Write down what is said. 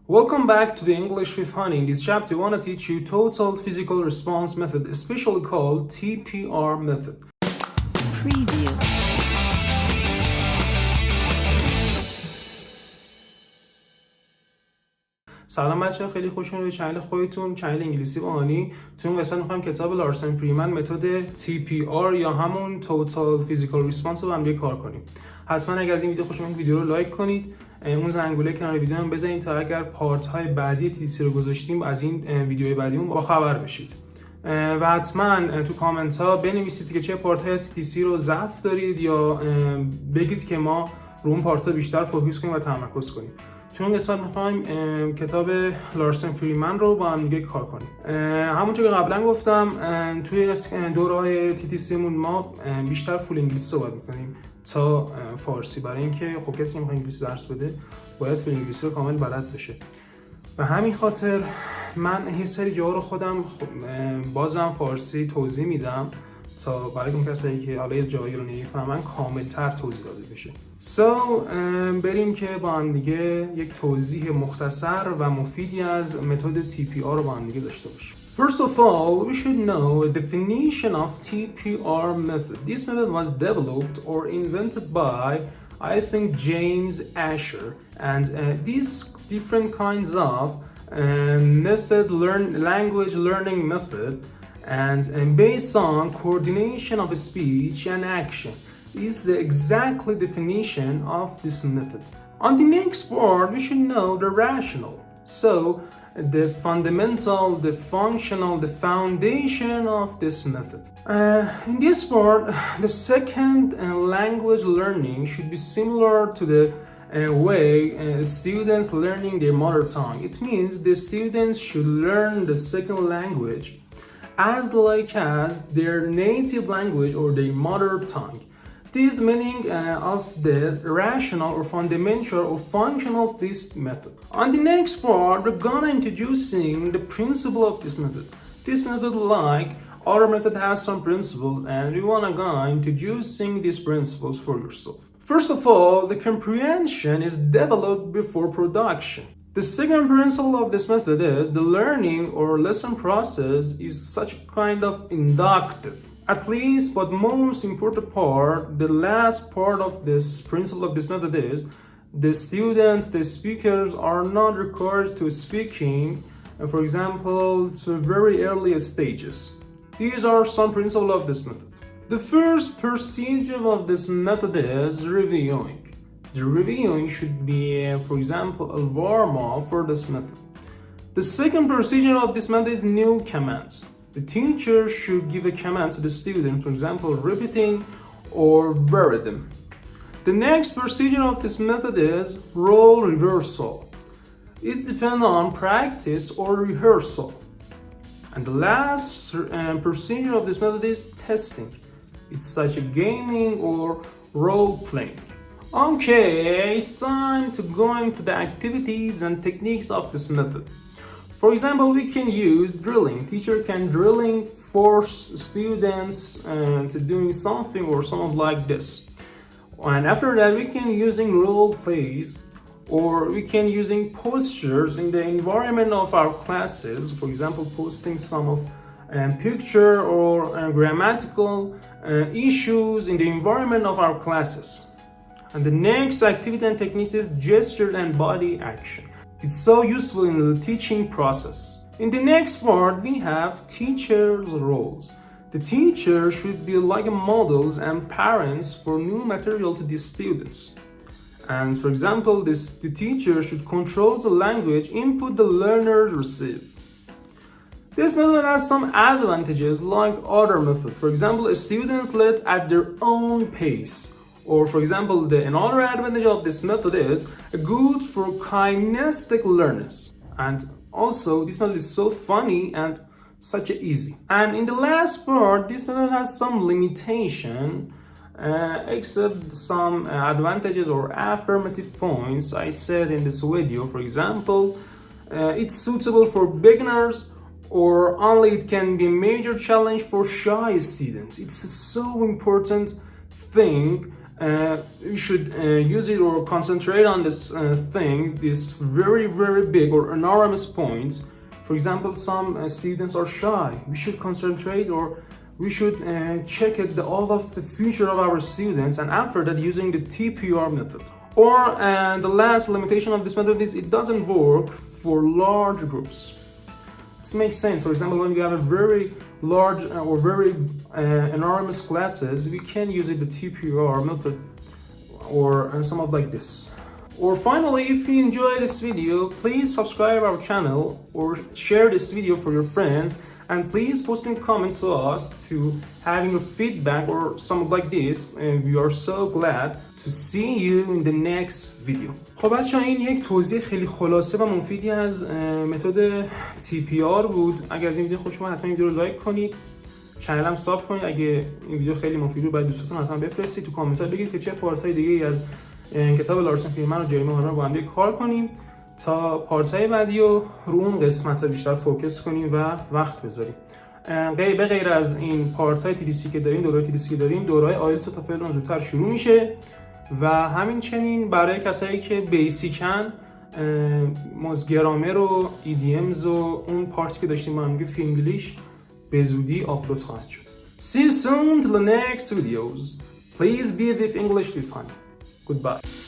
Welcome back to the English with Hani. In this chapter, I want to teach you total physical response method, especially called TPR method. Preview. سلام بچه‌ها، خیلی خوشحالم به چنل خودتون، چنل انگلیسی با هانی. تو این قسمت می‌خوایم کتاب لارسن فریمن متد TPR یا همون توتال فیزیکال ریسپانس رو با هم دیگه کار کنیم. حتما اگه از این ویدیو خوشتون اومد ویدیو رو لایک کنید. اون زنگوله کنار ویدیو هم بزنید تا اگر پارت های بعدی تدریس رو گذاشتیم از این ویدیوهای بعدیمون با خبر بشید. و حتما تو کامنت ها بنویسید که چه پارت های از تدریس رو ضعف دارید یا بگید که ما رو اون پارت ها بیشتر فوکوس کنیم و تمرکز کنیم. تو این قسمت می‌خوایم کتاب لارسن فریمن رو با هم دیگه کار کنیم. همونطور که قبلا گفتم توی دوره‌های TTCمون ما بیشتر فول انگلیسی صحبت می‌کنیم تا فارسی، برای اینکه خب کسی که می‌خواد انگلیسی درس بده باید فول انگلیسی رو کامل بلد بشه. و همین خاطر من یه سری جاها رو خودم بازم فارسی توضیح میدم تا برای اون کسایی که حالا یه جایی رو نمیفهمن کامل‌تر توضیح داده بشه. بریم که با هم دیگه یک توضیح مختصر و مفیدی از متد TPR رو با هم دیگه داشته باشیم. First of all, we should know a definition of TPR method. This method was developed or invented by, I think, James Asher, and these different kinds of language learning method and based on coordination of speech and action is the exactly definition of this method. On the next part, we should know the rational. So, the fundamental, the functional, the foundation of this method. In this part, the second language learning should be similar to the way students learning their mother tongue. It means the students should learn the second language as like as their native language or their mother tongue. This meaning of the rational or fundamental or function of this method. On the next part, we're gonna introducing the principle of this method. This method, like other method, has some principles, and we wanna go introducing these principles for yourself. First of all, the comprehension is developed before production. The second principle of this method is the learning or lesson process is such a kind of inductive. At least, but most important part, the last part of this principle of this method is the students, the speakers are not required to speaking, for example, to very early stages. These are some principles of this method. The first procedure of this method is reviewing. The reviewing should be, for example, a warm-up for this method. The second procedure of this method is new commands. The teacher should give a command to the student, for example, repeating or verbatim. The next procedure of this method is role reversal. It depends on practice or rehearsal. And the last procedure of this method is testing. It's such a gaming or role playing. Okay, it's time to go into the activities and techniques of this method. For example, we can use drilling. Teacher can drilling force students to doing something or something like this. And after that, we can using role plays, or we can using postures in the environment of our classes. For example, posting some of picture or grammatical issues in the environment of our classes. And the next activity and technique is gesture and body action. It's so useful in the teaching process. In the next part, we have teachers' roles. The teacher should be like models and parents for new material to the students. And for example, the teacher should control the language input the learner receive. This method has some advantages like other methods. For example, students learn at their own pace. Or for example, another advantage of this method is good for kinesthetic learners. And also, this method is so funny and such easy. And in the last part, this method has some limitation, except some advantages or affirmative points I said in this video. For example, it's suitable for beginners, or only it can be a major challenge for shy students. It's so important thing you should use it or concentrate on this thing, this very big or enormous points. For example, some students are shy. We should concentrate, or we should check all of the future of our students, and after that using the TPR method. Or the last limitation of this method is it doesn't work for large groups. This makes sense. For example, when we have a very large or very enormous classes, we can use the TPR method or some of like this. Or finally, if you enjoyed this video, please subscribe our channel or share this video for your friends, and please post in comment to us to having a feedback or something like this, and we are so glad to see you in the next video. خب بچه‌ها این یک توضیح خیلی خلاصه و مفیدی از متد TPR بود. اگر از این ویدیو خوشتون اومد حتما این ویدیو رو لایک کنید، چنلم ساب کنید. اگه این ویدیو خیلی مفید بود برای دوستاتون حتما بفرستید. تو کامنت ها بگید که چه پارت‌های دیگه‌ای از کتاب لارسن فریمن و جریمه هانا رو با هم دیگه کار کنیم تا پارت‌های بعدی رو اون قسمت‌ها بیشتر فوکس کنیم و وقت بذاریم. به غیر از این پارت‌های تدریسی که داریم، دوره‌های تدریسی که داریم، دوره‌های آیلتس تا فعلا زودتر شروع میشه و همینچنین برای کسایی که بیسیکن گرامر و ایدیمز و اون پارتی که داشتیم با هم دیگه فینگلیش به زودی آپلود خواهد شد. See you soon till the next videos. Please be with English with Hani. Goodbye.